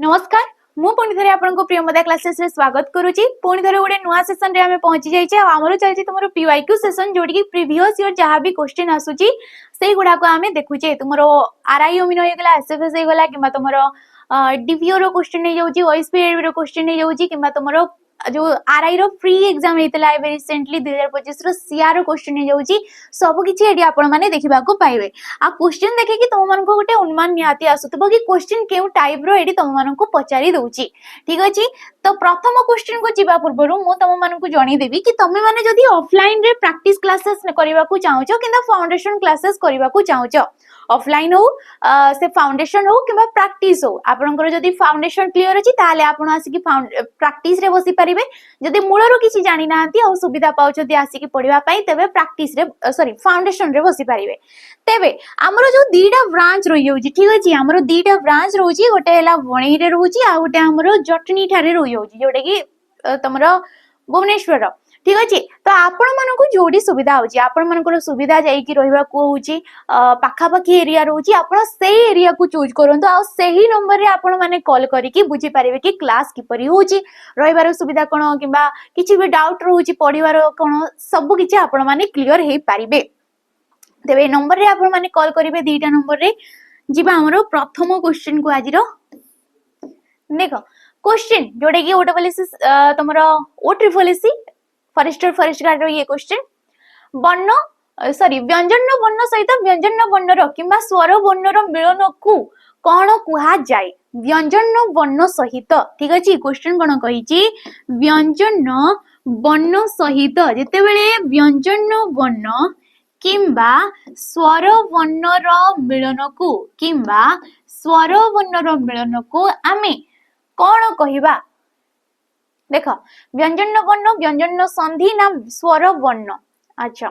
नमस्कार मु पुणी थे आपको प्रियमदा क्लासेस रे स्वागत करुच्ची। पुणी थे गोटे नुआ सेसन रे आमे पहुंची जाइए। आमर चलती तुम पीवाईक्यू सेसन जोटी की प्रीवियस ईयर जहाँ भी क्वेश्चन आसूची से गुड़ा को आमे देखुचे। तुम आरआई ओमिन हो गला, एसएफएस हो गला, किंबा तुम डीपीओ रो क्वेश्चन हो जाउची, ओएसपीआई रो क्वेश्चन हो जाउची, किंबा तुम जो आरआई रो फ्री एग्जाम हेतला एबे रिसेंटली 2025 रो सीआर रो क्वेश्चन हो जाउची। सब किछि एडी आपण माने देखिबा को पाइबे। आ क्वेश्चन देखि कि तुम मानको गोटे अनुमान निहाती आसुतबो कि क्वेश्चन केउ टाइप रो एडी तुम मानको पचारि दउची। ठीक अछि, तो प्रथम क्वेश्चन को जिबा पूर्वरु मु तुम मानको जणी देबी कि तमे माने जदी ऑफलाइन रे प्रैक्टिस क्लासेस करबा को चाहूचो किंदा फाउंडेशन क्लासेस करबा को चाहूचो, ऑफलाइन हो से फाउंडेशन हो किंबा प्रैक्टिस हो, आपनकर जदी फाउंडेशन क्लियर अछि ताले आपण आसी कि प्रैक्टिस रे बसी परिबे। जदी मूलरो किछि जानि नांती आ सुविधा पाउछथि आसी कि पढिबा पई तबे प्रैक्टिस रे सॉरी फाउंडेशन रे बसी परिबे। तेबे हमरो जो दीटा ब्रांच रहि होउची, ठीक अछि, हमरो दीटा ब्रांच रहउची, गोटे हैला वणी रे रहउची आ गोटे हमरो जटनी ठारे रहि होउची, जोटे कि तमरो भुवनेश्वर। ठीक अछि, तो आपण मानको जोडी सुविधा होउची, आपण मानकर सुविधा जाई कि रहिबा को होउची पाखा पाखी एरिया रहउची, आपण सेही एरिया को चूज करंतो आ सेही नंबर रे आपण माने कॉल करी कि बुझी पारिबे कि क्लास किपरि होउची, रहिबार सुविधा कोन, किबा किछि भी डाउट रहउची पढिबार कोन, सब किछि आपण माने क्लियर हेई पारिबे। तेबे नंबर रे आपण माने कॉल करिवे, दीटा नंबर रे जिबा हमरो प्रथम क्वेश्चन को आजिरो देखो। क्वेश्चन जोडे कि ओटोपोलिसिस तमरो ओट्रिफोलिसी फॉरेस्ट गार्ड रो ये क्वेश्चन। वर्ण सॉरी व्यंजन वर्ण सहित व्यंजन वर्ण रो किंबा स्वर वर्ण रो मिलन को कोन कुहा जाय? व्यंजन वर्ण सहित। ठीक अछि, क्वेश्चन कोन कहिची व्यंजन वर्ण सहित जेते बेले व्यंजन वर्ण किंबा स्वर वर्ण रो मिलन को किंबा स्वर वर्ण रो मिलन को आमे कोन कहिबा? देख, व्यंजन वर्ण व्यंजन संधि ना स्वर वर्ण। अच्छा,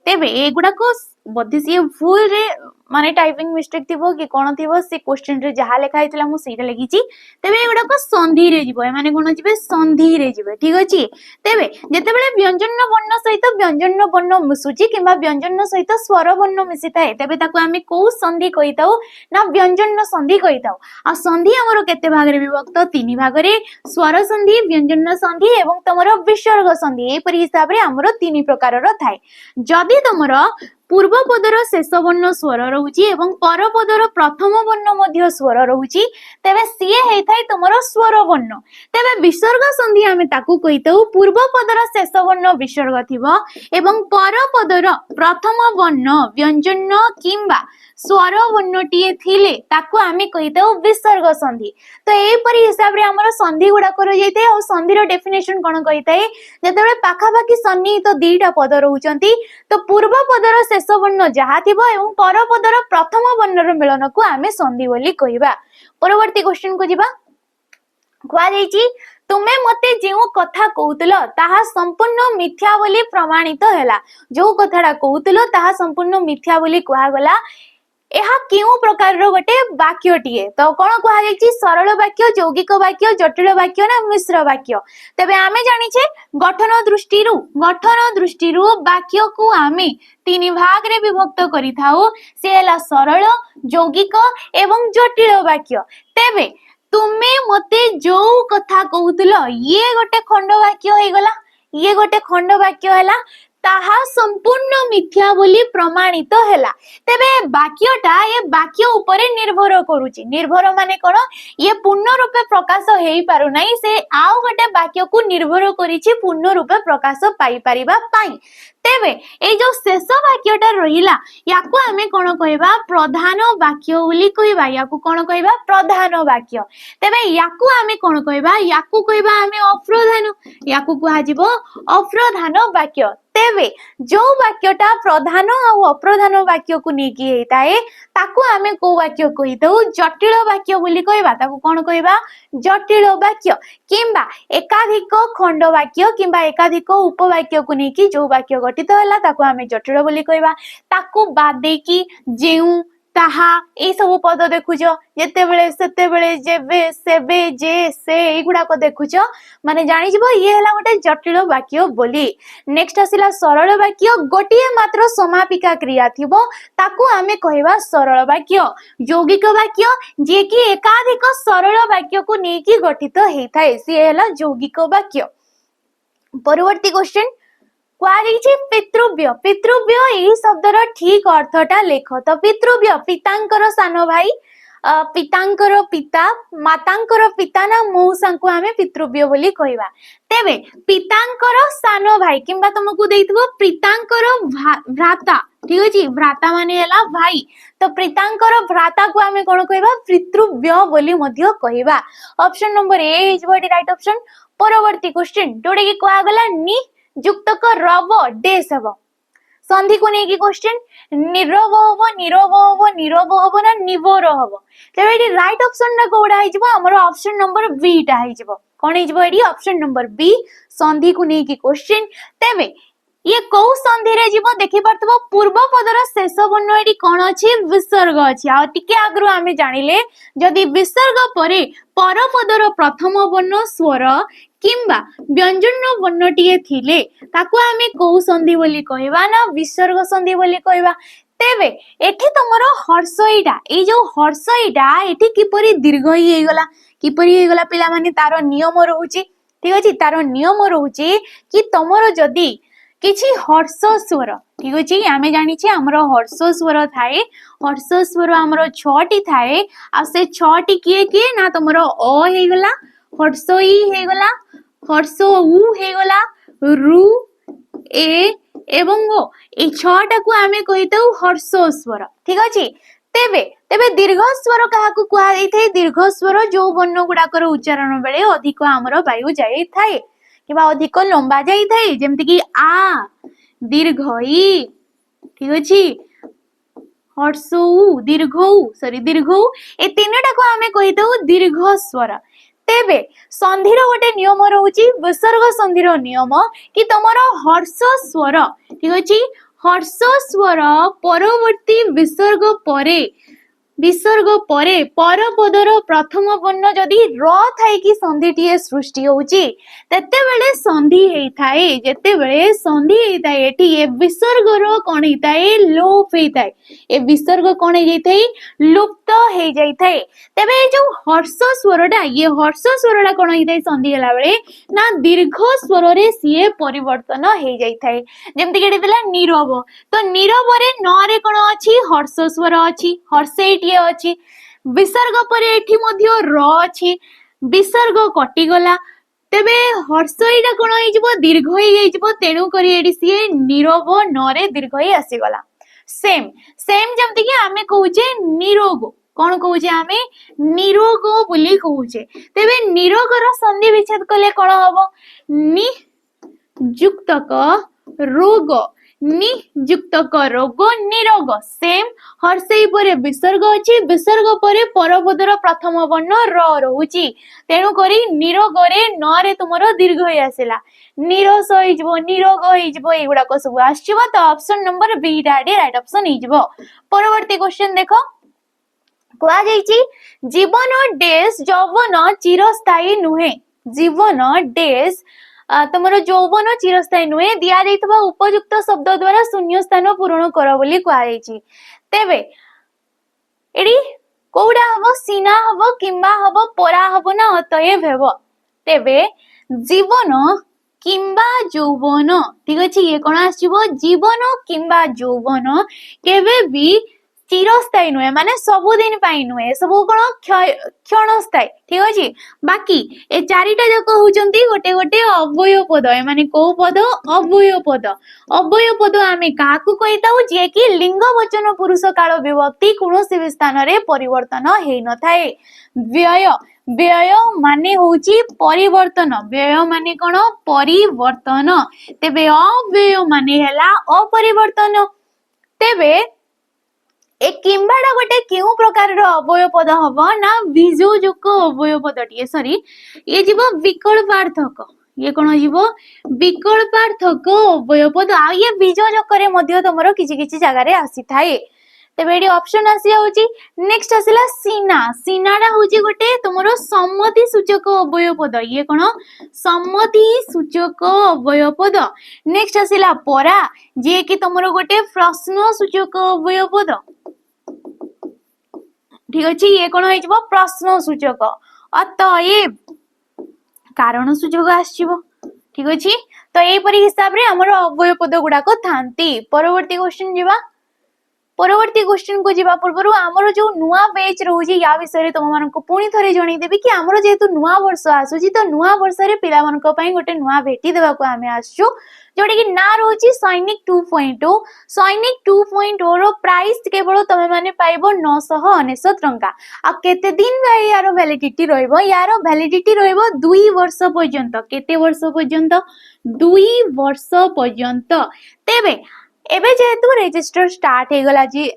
तेबे एगुडा को बदिस ये भूल रे माने टाइपिंग मिस्टेक थिबो कि कोन थिबो से क्वेश्चन रे जहा लेखा हितला मु सेटा लिखिची। तेबे एगुडा को संधि रे जिवो, माने कोन जिवे संधि रे जिवे। ठीक अछि, तेबे जते बेले व्यंजन वर्ण सहित व्यंजन वर्ण मिसुची किंबा व्यंजन सहित स्वर वर्ण मिसिताए, तेबे ताको आमे को संधि कहिताउ ना व्यंजन संधि कहिताउ। आ संधि हमरो केते भाग रे विभक्त? तीन भाग रे, स्वर संधि, व्यंजन संधि एवं तमरो विसर्ग संधि। ए परि हिसाब रे हमरो तीन प्रकार रो थाए। जदि तमरो पूर्व पदर शेष वर्ण स्वर रहउची एवं पर पदर प्रथम वर्ण मध्य स्वर रहउची, तेबे सीए हेइ थाइ तमरो स्वर वर्ण। तेबे विसर्ग संधि आमे ताकू कहिताउ पूर्व पदर शेष वर्ण विसर्ग थिबो एवं पर पदर प्रथम वर्ण व्यंजन किंबा स्वर वर्ण टिए थिले ताकू आमे कहिताउ विसर्ग संधि। तो ए परि हिसाब रे हमरो संधि गुडा कर जैते आ संधि रो डेफिनेशन कोन कहिताए? जेतेबेले पाखा पाखी सन्निहित दीटा पद रहउचंती, तो पूर्व पदर शेष वर्ण जहा थिबो एवं पर पदर प्रथम वर्ण रो मिलन को आमे संधि बोली कहिबा। परवर्ती क्वेश्चन को जिबा। कुआ जाईची तुमे मते जेउ कथा कहउतलो ताहा संपूर्ण मिथ्या बोली प्रमाणित हैला। जो कथाडा कहउतलो ताहा संपूर्ण मिथ्या बोली कुआ गला। एहा केउ प्रकार रो गोटे वाक्यटिए? तो कोन कुआ जाईची सरल वाक्य, यौगिक वाक्य, जटिल वाक्य ना मिश्र वाक्य? तेबे आमे जानिछे गठन दृष्टिरु वाक्य को आमे तीन भाग रे विभक्त करि थाउ। से हला सरल, यौगिक एवं जटिल वाक्य। तेबे तुमे मते जो कथा कहउतलो ये गोटे खंड वाक्य हे गला, ये गोटे खंड वाक्य हैला, ताहा संपूर्ण मिथ्या बोली प्रमाणित हैला। तेबे वाक्यटा ये वाक्य ऊपर निर्भर करूची। निर्भर माने कोन? ये पूर्ण रूपे प्रकाश हेई पारु नै, से आउ गोटे वाक्य को निर्भर करिछि पूर्ण रूपे प्रकाश पाई परिबा पाई। तेबे ए जो शेष वाक्यटा रहिला याकू आमे कोन कहिबा? प्रधान वाक्य बोली कहिबा। याकू कोन कहिबा? प्रधान वाक्य। तेबे याकू आमे कोन कहिबा? याकू कहिबा आमे अप्रधान। याकू कुहा जिवो अप्रधान वाक्य। तेबे जो वाक्यटा प्रधान और अप्रधान वाक्य को नेकी हेताए ताकू आमे को वाक्य कहितौ? जटिल वाक्य बोली कहिबा। ताकू कोन कहिबा? जटिल वाक्य। किंबा एकाधिक खंड वाक्य किंबा एकाधिक उपवाक्य को नेकी जो वाक्य गठित होला ताकू आमे जटिल बोली कहिबा। ताकू बाद देकी जेउ ताहा ए सब पद देखुच जेतेबेले सेतेबेले जेबे सेबे जे से एगुड़ाक देखुच माने जानी जीवो ये हला गोटे जटिल वाक्य बोली। नेक्स्ट आसिला सरल वाक्य गोटिए मात्र समापिका क्रिया थिबो ताकू आमे कहबा सरल वाक्य। यौगिक वाक्य जे कि एकाधिक सरल वाक्य को नेकी गठित हेइथाय से हला यौगिक वाक्य। परवर्ती क्वेश्चन क्वारिछि पितृव्य पितृव्य एही शब्दर ठीक अर्थटा लेख। तो पितृव्य पितांकर सान भाई पितांकर पिता मातांकर पिता ना मौसांको आमे पितृव्य बोली कहबा। तेबे पितांकर सान भाई किंबा तुमको देइथबो पितांकर भ्राता ठीक अछि भ्राता माने हला भाई तो पितांकर भ्राता को आमे कोन कहबा पितृव्य बोली मध्य कहबा। Option number A is what right option. परवर्ती क्वेश्चन जोडे कि कहा गला नि युक्तक रब डेस हबो संधि को नेकी क्वेश्चन निरव हबो निरव हबो निरव हबो ना निवर हबो। तेबे एटी राइट ऑप्शन ना कोडा हिजबो हमर ऑप्शन नंबर बी टा हिजबो कोन हिजबो एटी ऑप्शन नंबर बी संधि को नेकी क्वेश्चन। तेबे ये कौ संधि रे जीवो देखि परतबो पूर्व पदर शेष वर्ण एटी कोन अछि विसर्ग अछि। आ टिके आगरु आमे जानिले जदि विसर्ग परे पर पदर प्रथम वर्ण स्वर किंबा व्यंजन वर्णटीए थिले ताकू आमे कौ संधि बोली कहबा ना विसर्ग संधि बोली कहबा। तेबे एठी तमरो हर्षईटा ए जो हर्षईटा एठी किपरि दीर्घई हे गला किपरि हे गला पिला माने तारो नियम रहूची ठीक अछि तारो नियम रहूची कि तमरो जदी किछि हर्ष स्वर ठीक अछि आमे जानि छी हमरो हर्ष स्वर थाए हर्ष स्वर हमरो 6 टी थाए आ से 6 टी किए ना तमरो अ हे गला हर्षई हे गला हर्ष उ हे गला रु ए एवं ओ ए 6टा को आमे कहितौ हर्ष स्वर ठीक अछि। तेबे तेबे दीर्घ स्वर काहाकू कुआ दैथै दीर्घ स्वर जो वर्ण गुडाकर उच्चारण बेले अधिक हमरो वायु जाई थाए किबा अधिक लंबा जाई थाए जेमति कि आ दीर्घ ई ठीक अछि हर्ष उ दीर्घ उ सॉरी दीर्घ उ ए तीनटा को आमे कहितौ दीर्घ स्वर। तेबे संधिर गोटे नियम रहउची विसर्ग संधिर नियम कि तमरो हर्ष स्वर ठीक अछि हर्ष स्वर परवर्ती विसर्ग परे पर पदर प्रथम वर्ण जदि र थाई कि संधिटीए सृष्टि होउची तते बेले संधि हेई थाए जेते बेले संधि हेई थाए एठी ए विसर्ग रो कोन हेई थाए लोप हेई थाए ए विसर्ग कोन हेई जाई थाए लुप्त हेई जाई थाए। तेबे ए जो हर्ष स्वरटा ये हर्ष स्वरटा कोन हेई थाए संधि हला बेले ना दीर्घ स्वर रे सिए परिवर्तन हेई जाई थाए जेमति केडी देला नीरव तो नीरव रे न रे कोन अछि हर्ष स्वर अछि हर्षेटी अछि विसर्ग परे एठी मध्य र अछि विसर्ग कटि गला तेबे हर्षईटा कोन होई जिवो दीर्घ होई जाई जिवो तेनु करी एडी सिए नीरव न रे दीर्घ होई आसी गला। सेम जेमति कि आमे कहूचे निरोग कोन कहूचे आमे निरोग बोली कहूचे तेबे निरोग रो संधि विच्छेद कले कोन हबो नि युक्तक रोग नियुक्तक रोग निरोग। सेम हर्षई परे विसर्ग अछि विसर्ग परे परपदर प्रथम वर्ण र रहउची तेनु करी निरोग रे न रे तुमरो दीर्घ होई आसिला निरोग होई जबो निरोग होई जबो एगुडा को सब आछिबो तो ऑप्शन नंबर बी डाडी राइट ऑप्शन ही जबो। परवर्ती क्वेश्चन देखो कोआ जाईची जीवन डेस यौवन चिरस्थायी नुहे जीवन डेस तमरो यौवन चिरस्थायी नुहे दिया जाइतबा उपयुक्त शब्द द्वारा शून्य स्थान पूर्ण कर बोली कोआ जाईची। तेबे एडी कोउडा हबो सीना हबो किंबा हबो परा हबो ना अतएव हेबो तेबे जीवन किंबा यौवन ठीक अछि ये कोन आसीबो जीवन किंबा यौवन केबे भी चिरस्थायी नुहे माने सबुदिन पाई नुहे सब कोन क्षणस्थायी ठीक अछि। बाकी ए चारिटा जक होचंती गोटे गोटे अव्यय पद ए माने को पद अव्यय पद आमे काकू कहिताउ जे कि लिंग वचन पुरुष काल विभक्ति कोनोसी भी स्थान रे परिवर्तन हेइ न थाए। व्यय माने होची परिवर्तन व्यय माने कोन परिवर्तन तेबे अव्यय माने हला अपरिवर्तन। तेबे ए किंबाडा गोटे केउ प्रकार रो अव्यय पद हबो ना विजोजक अव्यय पदटी सॉरी ये जीवो विकल्पार्थक ये कोन जीवो विकल्पार्थक अव्यय पद आ ये विजोजक रे मध्य तमरो किछि किछि जगह रे आसी थाए। तेबे एडी ऑप्शन आसी जाउची नेक्स्ट आसिला सीना सीनाडा होची गोटे तुमरो सम्मति सूचक अवयव पद ये कोन सम्मति सूचक अवयव पद नेक्स्ट आसिला परा जे कि तुमरो गोटे प्रश्न सूचक अवयव पद ठीक अछि ये कोन होई जबो प्रश्न सूचक अतएव कारण सूचक आसीबो ठीक अछि तो एई परि हिसाब रे हमर अवयव पद गुडा को थांती परवर्ती क्वेश्चन जीवा परवर्ती क्वेश्चन को जीवा पूर्व आमर जो नुआ बैच रोजी या विषय तुम मान पुणी थे जन देवी कि आमर जेहेतु नुआ वर्ष आसूची तो नुआ वर्ष रे पिला मानक पई गोटे नुआ भेटी देबा को आमे आसछु जोडे कि ना रोची सैनिक 2.0 सैनिक 2.0 रो प्राइस केवल तमे माने पाइबो 999 टंका आ केते दिन यार वैलिडिटी रहइबो यार वैलिडिटी रहइबो 2 वर्ष पर्यंत केते वर्ष पर्यंत 2 वर्ष पर्यंत तेबे एबे जेहेतु रजिस्टर स्टार्ट हे गला जी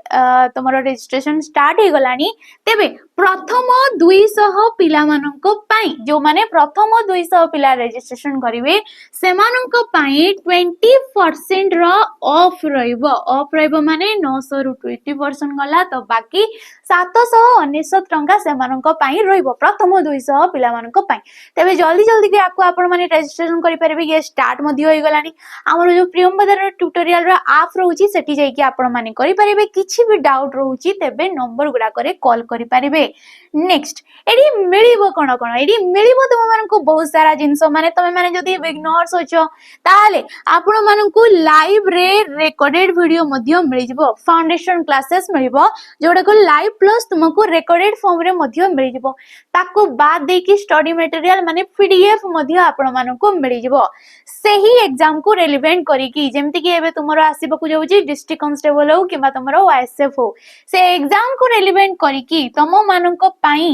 तमरो रजिस्ट्रेशन स्टार्ट हे गलानी तेबे प्रथम 200 पिला मानको पाई जो माने प्रथम 200 पिला रजिस्ट्रेशन करिवे सेमानको पाई 20% रो ऑफ रहइबो माने 900 रु 20% गला तो बाकी 799 टंका सेमानको पाई रहइबो प्रथम 200 पिला मानको पाई तेबे जल्दी जल्दी के आपको आपण माने रजिस्ट्रेशन करि परबे ये स्टार्ट मध्य होई गलानी हमर जो प्रियंवदा ट्यूटोरियल रो आप रोची सेठी जाई कि आपण माने करि परिबे किछि भी डाउट रोची तेबे नंबर गुडा करे कॉल करि परिबे नेक्स्ट एडी मिलिबो कोन कोन एडी मिलिबो तुम मानकु बहुत सारा जिंस माने तमे माने जदी बिगनर्स होचो ताले आपण मानकु लाइव रे रिकॉर्डेड वीडियो मध्य मिलि जबो फाउंडेशन क्लासेस मिलिबो जोडा को लाइव प्लस तुमको रिकॉर्डेड फॉर्म रे मध्य मिलि जबो ताको बाद दे कि स्टडी मटेरियल माने पीडीएफ मध्य आपण मानकु मिलि जबो सेही एग्जाम को रेलेवेंट करी कि जेमति कि एबे तुमरो आसीबो को जाउची डिस्ट्रिक्ट कांस्टेबल हो किबा तुमरो ओएसएफ हो से एग्जाम को रेलेवेंट करी कि तम माननको पाई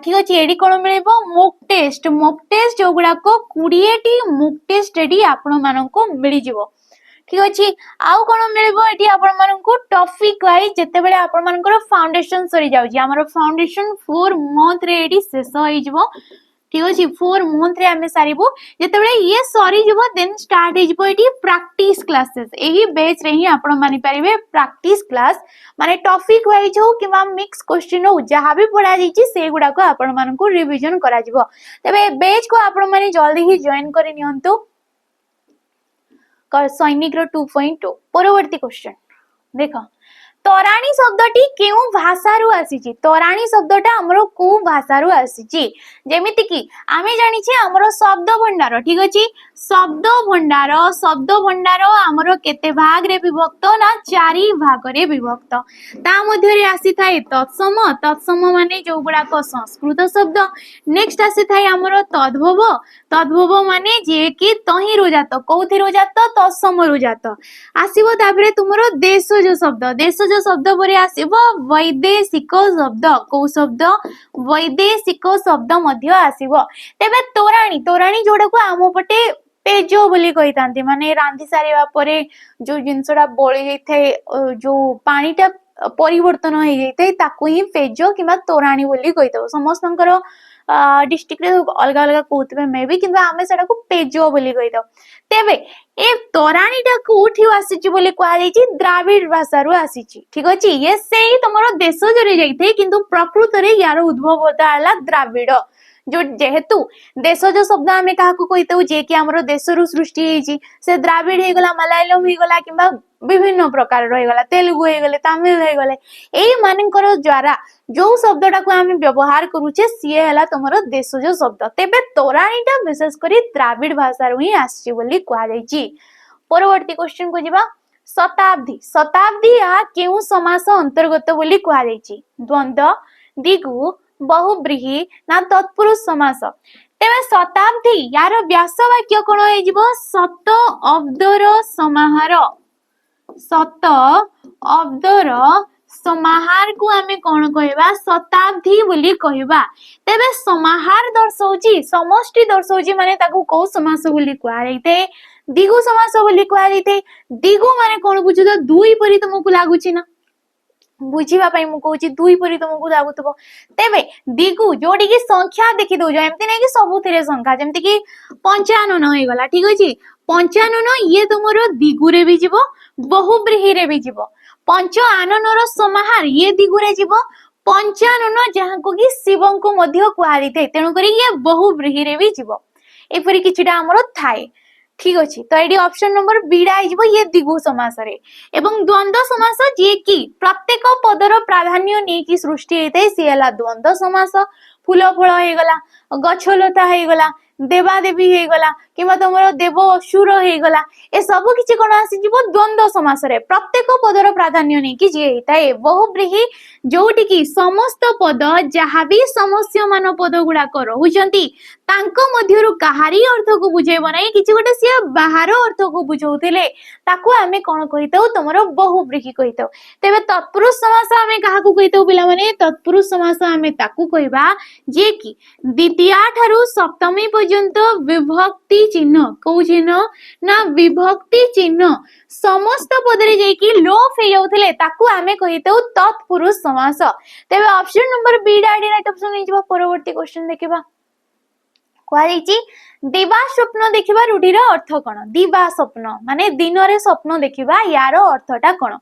ठीक अछि एडी कोन मिलेबो मॉक टेस्ट जो गुडा को 20 टी मॉक टेस्ट एडी आपण माननको मिलि जिवो ठीक अछि आउ कोन मिलेबो एडी आपण माननको टॉपिक वाइज जते बेले आपण मानकर फाउंडेशन सरी जाउची हमर फाउंडेशन 4 मंथ रे एडी शेष होई जिवो ठीक अछि 4 मंथ रे हमें सारिबो जते बेले ये सरी जिवो देन स्टार्ट हे जिवो एडी प्रैक्टिस क्लासेस एही बैच रे ही आपण मानि परिबे प्रैक्टिस क्लास माने टॉपिक वाइज हो किबा मिक्स क्वेश्चन हो जहां भी पढ़ा जाईची से गुडा को आपण माननको रिवीजन करा जिवो तबे बैच को आपण माने जल्दी ही जॉइन करि नियंतु कर सैनिक रो 2.0 परवर्ती क्वेश्चन देखो तराणी शब्दटी केउ भाषा रु आसीची तराणी शब्दटा हमरो को भाषा रु आसीची जेमिति कि आमे जानि छे हमरो शब्द भंडार ठीक अछि शब्द भंडार हमरो केते भाग रे विभक्त ना 4 भाग रे विभक्त ता मध्य रे आसी थाए तत्सम माने जो गुडा को संस्कृत शब्द नेक्स्ट आसी थाए हमरो तद्भव माने जे कि तहि रुजात कोथि रुजात तत्सम रुजात आसीबो ताबरे तुमरो देशज शब्द परे आसीबो वैदेशिक शब्द को शब्द वैदेशिक शब्द मध्य आसीबो तेबे तोराणी जोडा को आमो पटे पेजो बोली कहितांती माने रांधी सारिबा परे जो जिंसडा बोली जैथे जो पानीटा परिवर्तन हो जैथे ताकू ही पेजो किबा तोराणी बोली कहितो समस्तनकर डिस्ट्रिक्ट रे अलग अलग कहतबे मे भी किबा आमे सेटा को पेजो बोली कहितो तेबे ए तोराणीटा कोठी आसीची बोली कहा जाईची द्राविड़ भाषा रु आसीची ठीक अछि ये सेही तमरो देश जरे जाईथे किंतु प्रकृत रे यार उद्भव होता आला द्राविड़ जो जेहेतु देशज शब्द आमे काहा को कहितो जे कि हमरो देश रु सृष्टि हेची से द्राविड़ हे गला मलयालम हे गला किबा विभिन्न प्रकार रही गला तेलुगु हे गले तमिल हे गले एई मानकर द्वारा जो शब्दटा को आमे व्यवहार करूचे सिए हला तमरो देशज शब्द तेबे तोराणीटा विशेष करी द्राविड़ भाषा रु ही आसी बोली कहा जाईची परवर्ती क्वेश्चन को जिबा शताब्दी आ केउ समास अंतर्गत बोली कहा जाईची द्वंद्व दिगु बहुब्रीहि ना तत्पुरुष समास तेबे शताब्दी यार व्यास वाक्य कोन होई जिवो शत अब्दर समाहार को आमे कोन कहबा शताब्दी बोली कहबा तेबे समाहार दर्शौची समष्टि दर्शौची माने ताकू को समास बोली कहा जाईते दिगु समास बोली कहा जाईते दिगु माने कोन बुझु तो दुई परि तुमको लागुची ना बुझीबा पई मु कहूची दुई परि तुमको लागुतबो तेबे दिगु जोडी की संख्या देखि दउ जो एमति नै कि सबुथिरे संख्या जेमति कि 55 होई गला ठीक अछि 55 ये तुमरो दिगु रे भी जिवो बहुब्रीहि रे भी जिवो पंच आननर समाहार ये दिगुरे जीव पंचानन जहाँ को कि शिव को मध्य कुहारी थे तेणु करी ये बहुव्रीहि रे भी जीव एपरी किछिटा हमर थाए ठीक अछि तो एडी ऑप्शन नंबर बी डा आइबो ये दिगु समास रे एवं द्वंद्व समास जे कि प्रत्येक पदर प्राधान्य नै कि सृष्टि हेतै से हला द्वंद्व समास फूल फल हे गला गछलता हे गला देवा देवी हे गला किबा तमरो देव असुर हे गला ए सब किछि कोन आसी जीवो द्वंद्व समास रे प्रत्येक पदर प्राधान्य नै कि जे हेतै बहुव्रीहि जोटी कि समस्त पद जहाँ भी समस्य मान पद गुडा को रहुचंती तांको मध्यरु कहारी अर्थ को बुझेबो नै किछि गोटे सिया बाहर अर्थ को बुझौथिले ताकू आमे कोन कहितौ तमरो बहुव्रीहि कहितौ तेबे तत्पुरुष समास आमे काहा को कहितौ पिला माने तत्पुरुष समास आमे ताकू कहिबा जे कि द्वितीय ठारू सप्तमी पर्यंत विभक्ति चिन्ह को चिन्ह ना विभक्ति चिन्ह समस्त पदरे जे कि लोप हे जाउथिले ताकू आमे कहितौ तत्पुरुष समास तेबे ऑप्शन नंबर बी डाडी राइट ऑप्शन नै जबा परवर्ती क्वेश्चन देखिबा कुआଯାଇଛି दिवा स्वप्न देखिबा रूढ़ीर अर्थ कौन दिवा स्वप्न माने दिन रे स्वप्न देखिबा यार अर्थटा कौन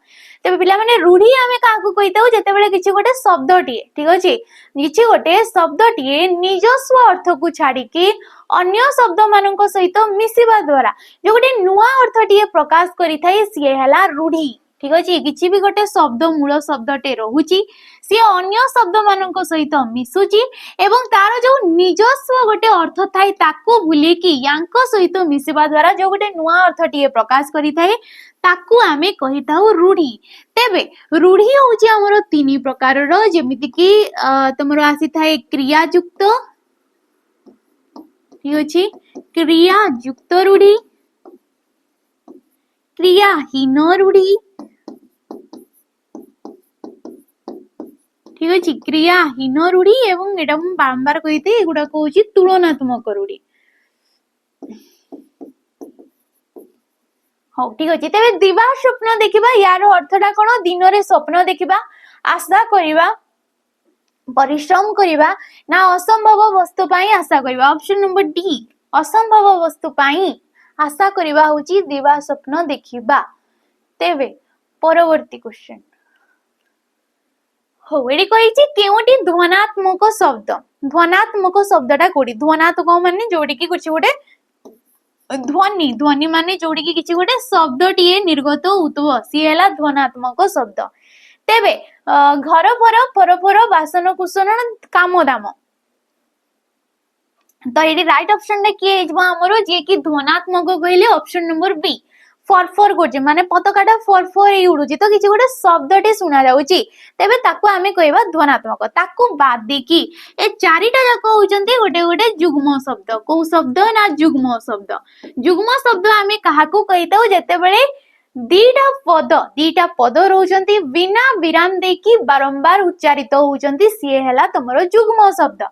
तेबे पिला माने रूढ़ी आमे काहकु कहिताउ जते बेले किछि गोटे शब्दटिए ठीक अछि किछि गोटे शब्दटिए निजस्व अर्थ को छाडी के अन्य शब्द मानक सहित मिसिबा द्वारा जो गोटे नुआ अर्थटिए प्रकाश करि थाए सिए हला रूढ़ी ठीक अछि किछि भी गोटे शब्द मूल शब्दटे रहुची सी अन्य शब्द मानक सहित मिसुची एवं तार जो निजस्व गोटे अर्थ थाए ताको भूली कि यांको सहित मिसिबा द्वारा जो गोटे नुआ अर्थटिए प्रकाश करि थाए ताकू आमे कहिताउ रूढ़ी तेबे रूढ़ी होची हमरो तीन प्रकार रो जेमिति कि तमरो आसी थाए क्रिया युक्त ठीक अछि क्रिया युक्त रूढ़ी क्रियाहीन रूढ़ी ठीक अछि क्रियाहीन रूढ़ी एवं एटा हम बारंबार कहिते एगुडा कहूची तुलनात्मक रूढ़ी हो ठीक अछि तबे दिवा स्वप्न देखिबा यार अर्थटा कोन दिन रे स्वप्न देखिबा आशा करिबा परिश्रम करिबा ना असंभव वस्तु पई आशा करिबा ऑप्शन नंबर डी असंभव वस्तु पई आशा करिबा होची दिवा स्वप्न देखिबा तेबे परवर्ती क्वेश्चन हो एडी कहिछि केउटी ध्वनात्मक शब्दटा कोडी ध्वनात्मक माने जोडी की कुछ गोटे ध्वनि ध्वनि माने जोडी की किछि गोटे शब्दटिए निर्गत होतबो सी हला ध्वनात्मक शब्द तेबे घर पर बासन कुसन काम दाम तो एडी राइट ऑप्शन ने किए जबा हमरो जे कि ध्वनात्मक कहले ऑप्शन नंबर बी फरफर गोजे माने पताकाटा फरफर ए उडुची तो किछि गोटे शब्दटे सुना जाउची तेबे ताको आमे कहबा ध्वनात्मक ताको बाद देखि ए चारिटा जाक होचंती गोटे गोटे जुग्म शब्द को शब्द ना जुग्म शब्द आमे काहाको कहिताउ जते बेले दीटा पद रहउचंती बिना विराम देकी बारंबार उच्चारित होउचंती सिए हला तमरो जुग्म शब्द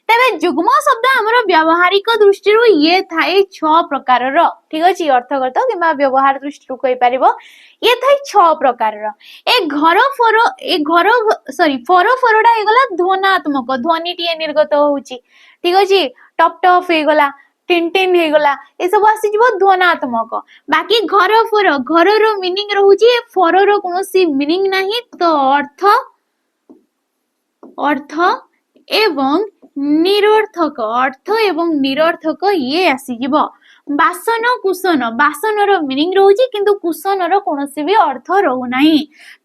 तेबे जुग्म शब्द हमरो व्यावहारिक दृष्टि रु ये थाए 6 प्रकार रो ठीक अछि अर्थगत किबा व्यवहार दृष्टि रु कहि परिबो ये थाए 6 प्रकार रो फरोडा हे गला ध्वनात्मक ध्वनिटिए निर्गत होउची ठीक अछि टप टप हे गला टिन टिन हे गला ए सब आसी जीवो ध्वनात्मक बाकी घर रो मीनिंग रहउची फर रो कोनोसी मीनिंग नाही तो अर्थ एवं निरर्थक ये आसी जीवो बासन कुसन बासन रो मीनिंग रहउची किंतु कुसन रो कोनोसी भी अर्थ रहउ नाही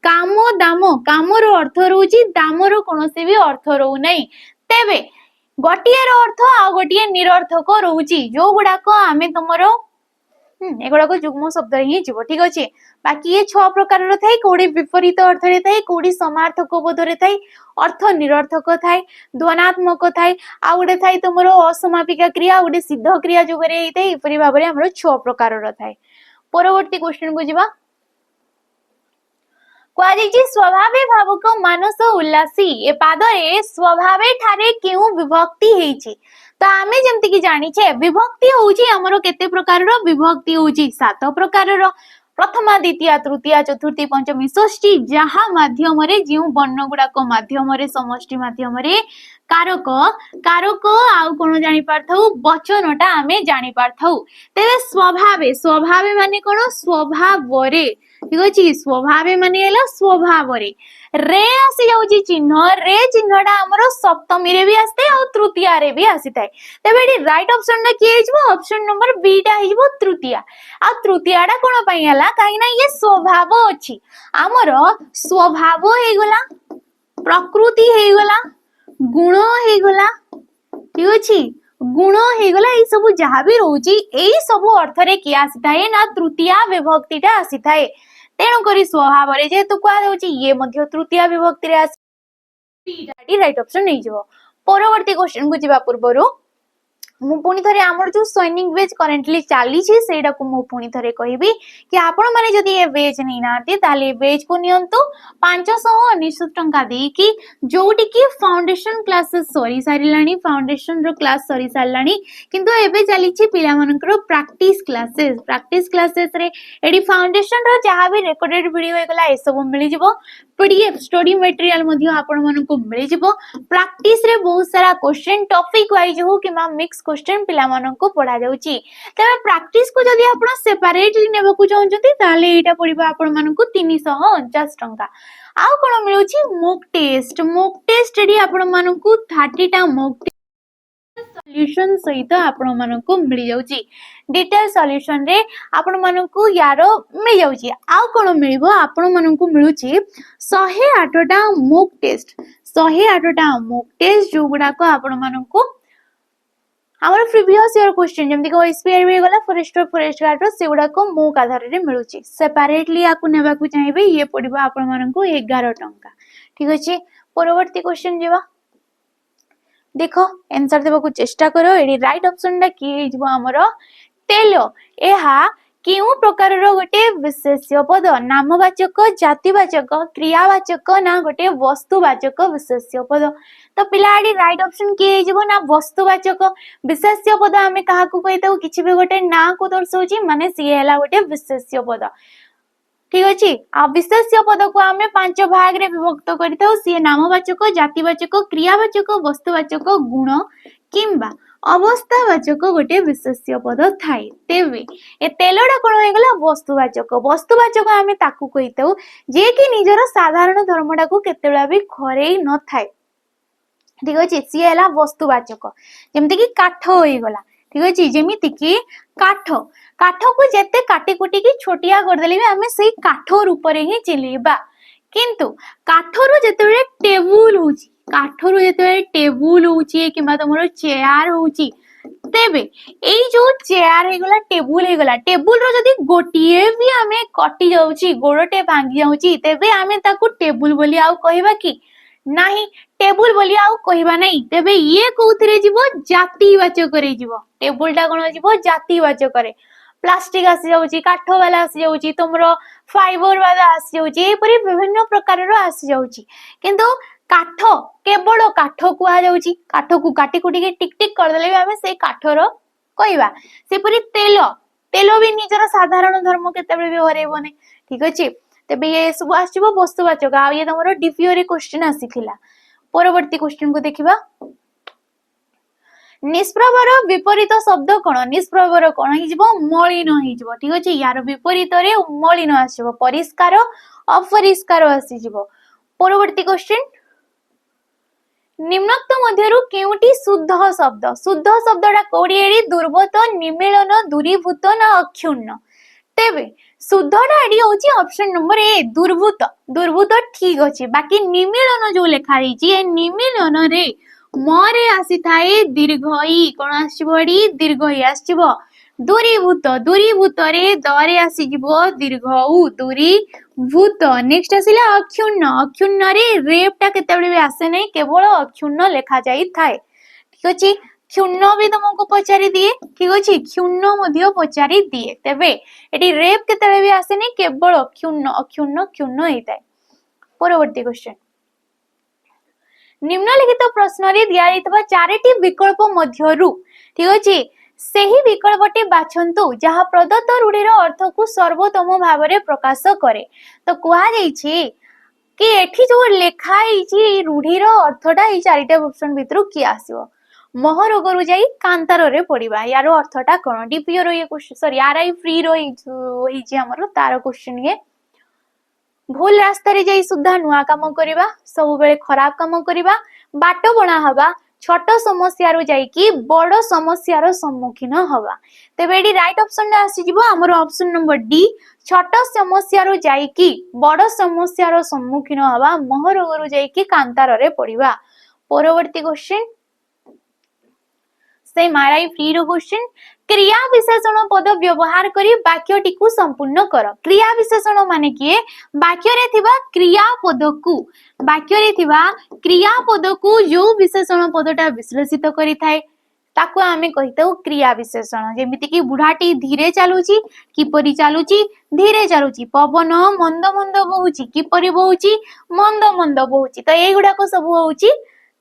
काम दाम रो अर्थ रहउची दाम रो कोनोसी भी अर्थ रहउ नाही तेबे गोटिए रो अर्थ आ गोटिए निरर्थक रहउची जो गुडा को आमे तमरो एगुडा को जुग्म शब्द ही जीवो ठीक अछि बाकी ये 6 प्रकार रो थाई कोडी विपरीत अर्थ रे थाई कोडी समार्थक बोध रे थाई अर्थ निरर्थक थाई ध्वनात्मक थाई आ गुडे थाई तमरो असमापिका क्रिया गुडे सिद्ध क्रिया जो करे हेतै इपरि भाबरे हमरो 6 प्रकार रो थाई परवर्ती क्वेश्चन को जीवा क्वाजिची स्वभावे भावुक मानस उल्लासी ए पादरे स्वभावे ठारे केउ विभक्ति हेछि तो आमे जेमति की जानि छे विभक्ति होउची हमरो केते प्रकार रो विभक्ति होउची 7 प्रकार रो प्रथमा द्वितीय तृतीय चतुर्थी पंचमी षष्ठी जहा माध्यम रे जिउ वर्ण गुडा को माध्यम रे समष्टि माध्यम रे कारक आउ कोन जानि पारथौ वचनटा आमे जानि पारथौ तेबे स्वभावे माने कोन स्वभाव रे ठीक अच्छे स्वभावे माने हैला स्वभाव रे रे आसी जाउची चिन्ह रे चिन्हटा हमर सप्तमी रे भी आस्ते आ तृतीया रे भी आसी थाए तबे एटी राइट ऑप्शन ना की हिजबो ऑप्शन नंबर बी टा हिजबो तृतीया आ तृतीयाटा कोन पई हैला काई ना ये स्वभाव अछि हमर स्वभाव हे गला प्रकृति हे गला गुण हे गला ठीक अछि गुण हे गला ए सब जहां भी रहउची एई सब अर्थ रे की आसी थाए ना तृतीया विभक्तिटा आसी थाए तेणु करी स्वभाव रे जेतु कुआ जाउची ये मध्य तृतीया विभक्ति रे आसी राइट ऑप्शन नहीं जिवो परवर्ती क्वेश्चन को जिबा पूर्वरु मु पुनी थरे हमर जो सैनिक बेच करेंटली चाली छी सेटा को मु पुनी थरे कहबी कि आपण माने जदी ए बेच नै नाती ताले बेच को नियंतु 519 टंका दे कि जोटी की फाउंडेशन क्लासेस सॉरी सारिलानी फाउंडेशन रो क्लास सॉरी सारिलानी किंतु एबे चली छी पिला मानकर प्रैक्टिस क्लासेस रे एडी फाउंडेशन रो जहा भी रिकॉर्डेड वीडियो हेगला ए सब मिली जिवो पीडीएफ स्टडी मटेरियल मध्ये आपण मानन को मिली जिवो प्रैक्टिस रे बहुत सारा क्वेश्चन टॉपिक वाइज हो कि मिक्स क्वेश्चन पिला मानन को पढ़ा जाउची तबे प्रैक्टिस को जदी आपण सेपरेटली नेबा को चाहउचंती ताले एटा पडिबा आपण मानन को 349 टंका आउ कोन मिलुची मॉक टेस्ट एडी आपण मानन को 30 टा मॉक सॉल्यूशन सहित आपण मानन को मिल जाउची डिटेल सॉल्यूशन रे आपण मानन को यारो मिल जाउची आउ कोन मिलबो आपण मानन को मिलुची 108 टा मॉक टेस्ट जो गुडा को आपण मानन को हमर प्रीवियस ईयर क्वेश्चन जेमति को एसपीआर भी गला फॉरेस्ट गार्ड रो सेगुडा को मॉक आधार रे मिलुची सेपरेटली याकू नेबा को चाहिबे ये पडिबा आपण मानन को 11 टंका ठीक अछि परवर्ती क्वेश्चन जेबा देखो आंसर देबा को चेष्टा करो एडी राइट ऑप्शन डा की जबो हमर तेलो एहा केउ प्रकार रो गोटे विशेष्य पद नामवाचक जातिवाचक क्रियावाचक ना गोटे वस्तुवाचक विशेष्य पद तो पिलाडी राइट ऑप्शन के जबो ना वस्तुवाचक विशेष्य पद हमें काहा को कहिताउ किछि भी गोटे ना को दर्शाउची माने सी हैला गोटे विशेष्य पद ठीक अछि आ विशेष्य पद को हमें पांच भाग रे विभक्त करिताउ सी नामवाचक जातिवाचक क्रियावाचक वस्तुवाचक गुण किंबा अवस्थावाचक गोटे विशेष्य पद थाए तेबे ए तेलडा कोन हो गेला वस्तुवाचक हमें ताकू कहिताउ जे कि निजर साधारण धर्मडा को केतेबेला भी खरेई न थाए ठीक अछि सी हैला वस्तुवाचक जेमति कि काठ होई गला ठीक अछि जेमिति कि काठ को जेते काटी कुटी की छोटिया कर देले भी हमें सेही काठ रूप रे ही चिलेबा किंतु काठरो जेतेबेले टेबुल होची काठरो जेतेबेले टेबुल होची किबा तमरो चेयर होची तेबे एई जो चेयर हे गला टेबुल रो जदी गोटिए भी हमें कटि जाउची गोड़टे भांगी जाउची तेबे हमें ताकू टेबुल बोली आउ कहबा कि नाही टेबुल बोली आउ कहबा नहीं तेबे ये कोउथरे जीवो जातिवाचक रे जीवो टेबुलटा कोन जीवो जातिवाचक रे प्लास्टिक आसी जाउची काठ वाला आसी जाउची तुमरो फाइबर वाला आसी जाउची ए परि विभिन्न प्रकार रो आसी जाउची किंतु काठ केवल काठ कुआ जाउची काठ को काटी कुटी के टिक टिक कर देले हमें से काठरो कहबा से परि तेल भी निजर साधारण धर्म केतेबे भी हरेबने ठीक अछि तबे ये सब आसीबो वस्तुवाचक आ ये तमरो डीपीओ रे क्वेश्चन आसीथिला परवर्ती क्वेश्चन को देखिबा निष्प्रभर विपरीत शब्द कोन निष्प्रभर कोन हिजबो मलिन हिजबो ठीक अछि यार विपरीत रे मलिन आसीबो परिष्कार अपरिष्कार आसीजबो परवर्ती क्वेश्चन निम्नोक्त मध्यरु केउटी शुद्ध शब्दडा कोडिएडी दुर्वत निमिलन दूरीभूत ना अक्षुण्ण तेबे शुद्धडा एडी होची ऑप्शन नंबर ए दुर्वूत ठीक अछि बाकी निमिलन जो लेखा हिची ए निमिलन रे मरे आसी थाए दीर्घई कोन आसीबोडी दीर्घई आसीबो दूरीभूत रे दरे आसी जिवो दीर्घऊ दूरीभूत नेक्स्ट आसीला अक्षुण्ण रे रेपटा केतेबेले भी आसे नै केवल अक्षुण्ण लेखा जाई थाए ठीक अछि क्षुण्ण भी तुमको पचारि दिए ठीक अछि क्षुण्ण मध्य पचारि दिए तेबे एटी रेप केतेबेले भी आसे नै केवल अक्षुण्ण हेताय परवर्ती क्वेश्चन निम्नलिखित प्रश्न रे दिया जायतबा चारिटी विकल्प मध्यरु ठीक अछि सेही विकल्पटी बाछंतु जहा प्रदत्त रूढ़ीर अर्थ को सर्वोत्तम भाव रे प्रकाश करे तो कुआ जाई छी कि एठी जो लेखा हिची रूढ़ीर अर्थटा ई चारिटा ऑप्शन भितरु की आसीबो महरोगरु जाई कांतार रे पडिबा यारो अर्थटा कोन डीपीओ रो ये क्वेश्चन सॉरी आरआई फ्री रो हिची हमरो तार क्वेश्चन ये भूल रास्ता रे जाई सुद्धा नुआ काम करबा सब बेले खराब काम करबा बाट बना हवा छोट समस्या रो जाई कि बड़ समस्या रो सम्मुखीन हवा तेबे एडी राइट ऑप्शन रे आसी जिवो हमर ऑप्शन नंबर डी छोट समस्या रो जाई कि बड़ समस्या रो सम्मुखीन हवा महरोग रो जाई कि कांतार रे पड़िबा परवर्ती क्वेश्चन से माराई फ्री रो क्वेश्चन क्रिया विशेषण पद व्यवहार करी वाक्यटी को संपूर्ण कर क्रिया विशेषण माने किए वाक्य रे थिबा क्रिया पद को जो विशेषण पदटा विश्लेषित करी थाए ताको आमे कहितौ क्रिया विशेषण जेमिति कि बुढ़ाटी धीरे चालुची किपरि चालुची धीरे चालुची पवन मंद मंद बहुची किपरि बहुची मंद मंद बहुची तो एई गुडा को सब होउची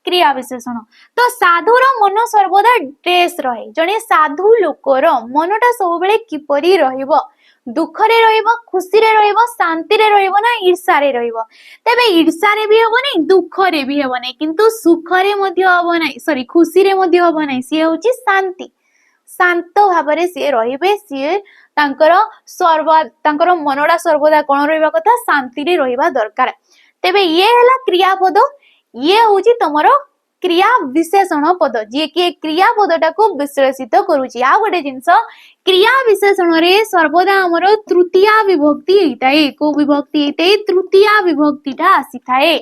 क्रिया विशेषण तो साधुर मन सर्वदा ड्रेस रहे जने साधु लोकर मनटा सब बेले किपरि रहिबो दुख रे रहिबो खुशी रे रहिबो शांति रे रहिबो ना ईर्षा रे रहिबो तबे ईर्षा रे भी हबो नै दुख रे भी हबो नै किंतु सुख रे मध्ये हबो नै सॉरी खुशी रे मध्ये हबो नै सी होची शांति शांत भाबरे सी रहिबे सी तांकर मनडा सर्वदा कोन रहिबा कथा शांति रे रहिबा दरकार तबे ये हला क्रियापद ये होची तमरो क्रिया विशेषण पद जे कि क्रिया पदटा को विश्लेषित करूची आ गोटे जिंस क्रिया विशेषण रे सर्वदा हमरो तृतीया विभक्ति हेताए को विभक्ति हेते तृतीया विभक्तिटा आसी थाए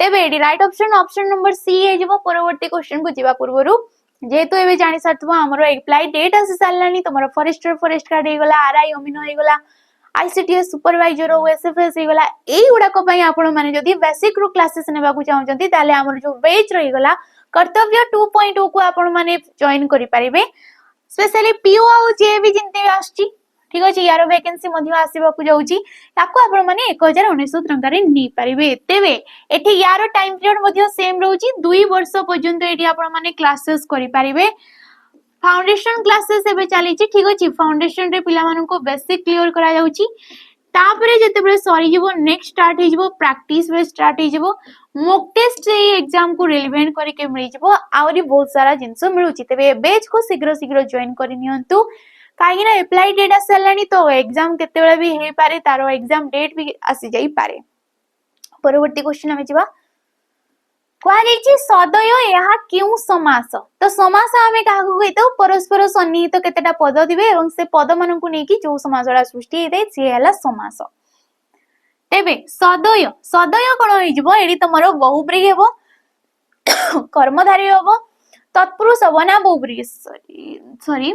तेबे एडी राइट ऑप्शन नंबर सी हे जबो परवर्ती क्वेश्चन को जिबा पूर्वरु जेतो एबे जानि साथबो हमरो एप्लाई डेट आसी सारलानी तमरो फॉरेस्ट कार्ड हे गला आरआई अमीनो हे गला आईसीटीएस सुपरवाइजर एसएफएस हे गला एई गुडा को पई आपण माने जदी बेसिक रो क्लासेस नेबा को चाहउचंती ताले हमर जो बैच रही गला कर्तव्य 2.0 को आपण माने जॉइन करि परिबे स्पेशली पीओ आ जे भी जिंते आछी ठीक अछि यार वैकेंसी मध्ये आसीबा को जाउची ताको आपण माने 1019 टंका रे नि परिबे तेबे एठी यार टाइम पीरियड मध्ये सेम रहउची 2 वर्ष पर्यंत एठी आपण माने क्लासेस करि परिबे फाउंडेशन क्लासेस एबे चली छी ठीक अछि फाउंडेशन रे पिला मानन को बेसिक क्लियर करा जाउची तापरे जते बेले सरी जीवो नेक्स्ट स्टार्ट हे जीवो प्रैक्टिस बे स्टार्ट हे जीवो मॉक टेस्ट से एग्जाम को रिलेवेंट करि के मिली जीवो आउरी बहुत सारा जिंस मिलुची तबे बैच को शीघ्र जॉइन करि नियंतु काहे ना अप्लाई डेट आसलानी तो एग्जाम केते बेले भी हे पारे तारो एग्जाम डेट भी आसी जाई पारे परवर्ती क्वेश्चन हमें जीवा क्वालिटी सदय यहा क्यों समास तो समास आमे काहा को कहितो परस्पर सन्निहित केतेटा पद दिबे एवं से पद मानन को नेकी जो समासडा सृष्टि हेते से हला समास तेबे सदय कोन होई जबो एडी तमरो बहुब्रीहि हेबो कर्मधारी हेबो तत्पुरुष हेबो ना बहुब्रीहि सॉरी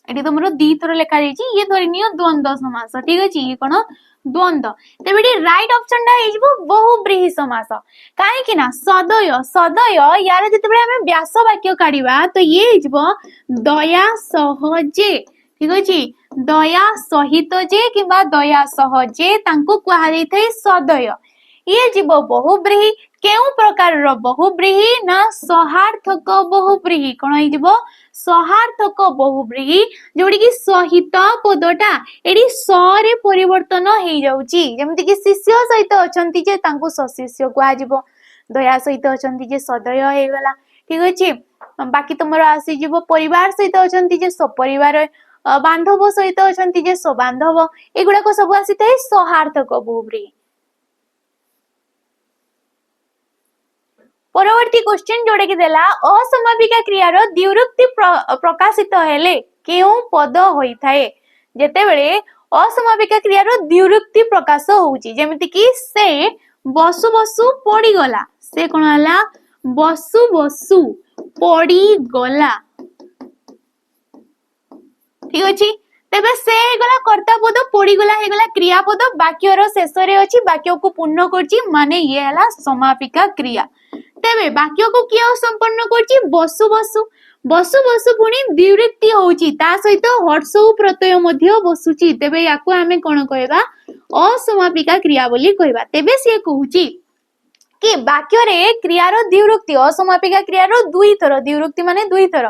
एडी तमरो दी थरो लेखा जाईची ये धरि नियो द्वंद्व समास ठीक अछि ये कोन द्वंद्व तेबेडी राइट ऑप्शन डा हे जबो बहुब्रीहि समास काहे कि ना सदय यार जते बेले हमें व्यास वाक्य काढिबा तो ये हे जबो दया सहजे ठीक अछि दया सहित जे किबा दया सहजे तांको कुहा जाई थाए सदय ये जीवो बहुब्रीहि केउ प्रकार रो बहुब्रीहि ना सहार्थक बहुब्रीहि कोन हे जीवो सहार्थक बहुब्रीहि जोडी कि सहित पदटा एडी स रे परिवर्तन हे जाउची जेमति कि शिष्य सहित अछंती जे तांको सशिष्य कुहा जीवो दया सहित अछंती जे सदय हे गला ठीक अछि बाकी तमरो आसी जीवो परिवार सहित अछंती जे सपरिवार बांधव सहित अछंती जे सबांधव एगुडा को सब आसी थाए सहार्थक बहुब्रीहि परवर्ती क्वेश्चन जोड़े कि देला असमापिका क्रियार द्विरुक्ति प्रकाशित हेले केउ पद होई थाए जेते बेले असमापिका क्रियार द्विरुक्ति प्रकाश होउची जेमिति कि से बसु बसु पड़ी गला से कोन हला बसु बसु पड़ी गला ठीक अछि तेबे से गला कर्ता पद पड़ी गला हे गला क्रिया पद वाक्यर शेष रे अछि वाक्य को पूर्ण करछि माने ये हला समापिका क्रिया तेबे वाक्य को किया संपन्न करछि बसु बसु बसु बसु पुनी द्विरुक्ति होउछि ता सहित हर्षौ प्रत्यय मध्ये बसुछि तेबे याकू हमें कोन कहबा असमापिका क्रिया बोली कहबा तेबे से कहउछि कि वाक्य रे क्रियार द्विरुक्ति असमापिका क्रियार दुई थर द्विरुक्ति माने दुई थर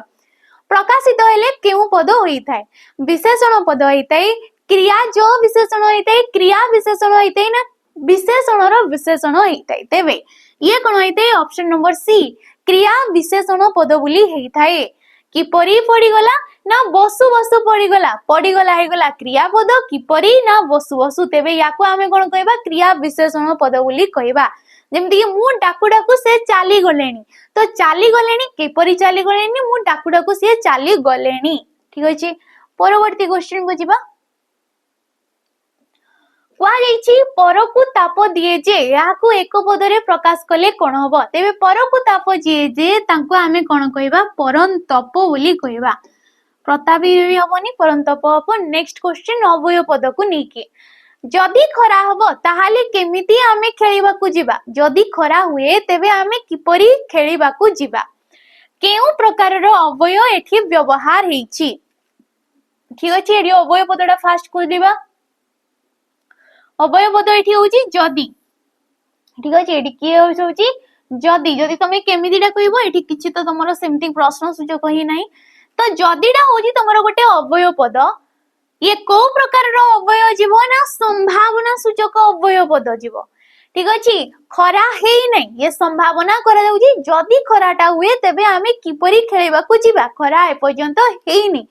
प्रकाशित हेले केउ पद होई थाए विशेषण पद होई थाए क्रिया जो विशेषण होई थाए क्रिया विशेषण होई थाए ना विशेषणर विशेषण होई थाए तेबे ये कोन होई थाए ऑप्शन नंबर सी क्रिया विशेषण पद बोली हेई थाए कि परी पड़ी गला ना बसु बसु पड़ीगला पड़ीगला हेगला क्रियापद किपरि ना बसु बसु तेबे याको आमे कोन कहबा क्रिया विशेषण पद बोली कहबा जेमति कि मु डाकू डाकू से चाली गलेनी तो चाली गलेनी किपरि चाली गलेनी मु डाकू डाकू से चाली गलेनी ठीक अछि परवर्ती क्वेश्चन को जिबा परकु ताप दिए जे याकू एक पदरे प्रकाश कले कोन हबो तेबे परकु ताप दिए जे तांको आमे कोन कहबा परंतप बोली कहबा प्रतापी भी हबनी परंतप हबो नेक्स्ट क्वेश्चन अवय पद को नेकी जदि खरा हबो ताहाले केमिति आमे खेलिबा को जिबा जदि खरा हुए तेबे आमे किपरि खेलिबा को जिबा केउ प्रकार रो अवय एठी व्यवहार हेछि ठीक अछि एडी अवय पदटा फास्ट को दिबा अवय पद एठी होची जदि ठीक अछि एठी की होची जदि जदि तमे केमितिटा कहबो एठी किछि तो तमरो सेमति प्रश्न सूचक ही नाही तो जदिटा होची तमरो गोटे अवय पद ये को प्रकार रो अवय जीवो ना संभावना सूचक अवय पद जीवो ठीक अछि खरा हेई नै ये संभावना करा जाउची जदि खराटा हुए तबे आमे किपरि खेलबा को जिबा खरा ए पर्यंत हेई नै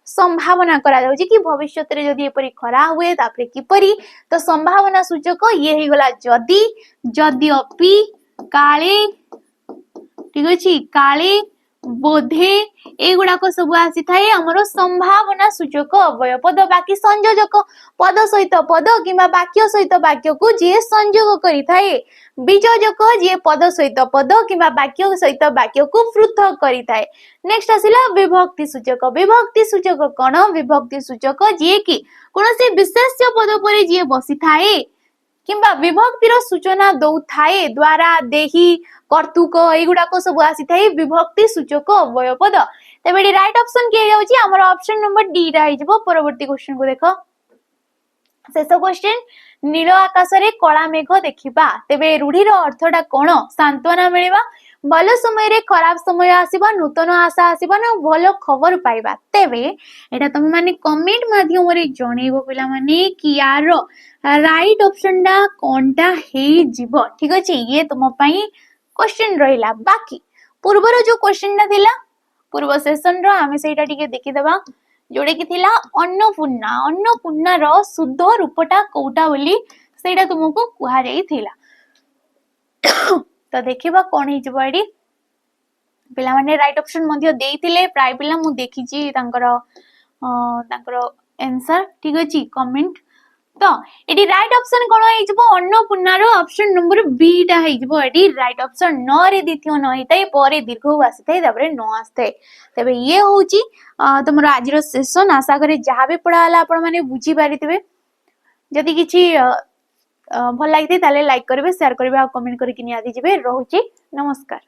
संभावना करा जाउची कि भविष्यत रे जदि एपरि खरा हुए तापरे किपरि तो संभावना सूचक ये हे गला जदि जदि अपि काले ठीक अछि काले बोधे एगुड़ा को सब आसी थाए हमरो संभावना सूचक अवय पद बाकी संयोजक पद सहित पद किबा वाक्य सहित वाक्य को जे संयोग करि थाए वियोजक जे पद सहित पद किबा वाक्य सहित वाक्य को पृथक करि थाए नेक्स्ट आसिला विभक्ति सूचक कोन विभक्ति सूचक जे कि कोनोसी विशेष्य पद परे जे बसी थाए किंबा विभक्तिर सूचना दौ थाए द्वारा देही कर्तुक एगुड़ा को सब आसी थाए विभक्ति सूचक अवय पद तेबे राइट ऑप्शन के जाउची हमर ऑप्शन नंबर डी रा आइ जबो परवर्ती क्वेश्चन को देखो शेष क्वेश्चन नील आकाश रे कला मेघ देखिबा तेबे रूढ़ीर अर्थटा कोन सांत्वना मिलिबा भल समय रे खराब समय आसीबा नूतन आशा आसीबा ना भलो खबर पाइबा तेबे एटा तुम माने कमेंट माध्यम रे जणेबो पिला माने कि यार राइट ऑप्शन डा कोनटा हे जीवो ठीक अछि ये तुम पई क्वेश्चन रहिला बाकी पूर्वर जो क्वेश्चन डा थिला पूर्व सेशन रो आमे सेटा टिके देखि देबा जोड़े कि थिला अन्नपूर्णा रो शुद्ध रूपटा कोटा बोली सेटा तुमको कुहा जाई थिला तो देखिबा कोन हे जबो एडी पिला माने राइट ऑप्शन मध्ये देइथिले प्राय पिला मु देखिची तांकर आंसर ठीक अछि कमेंट तो एडी राइट ऑप्शन कोन हे जबो अन्नपूर्णा रो ऑप्शन नंबर बी टा हे जबो एडी राइट ऑप्शन न रे द्वितीय न हेतै परे दीर्घ आसी थाई तबरे न आस्ते तबे ये होची तमरो आज रो सेशन आशा करे जहा भी पढाला आपण माने बुझी पारितबे जदि किछि भल लागिते ताले लाइक करबे शेयर करबे आ कमेंट करके निया दिजिबे रहूची नमस्कार।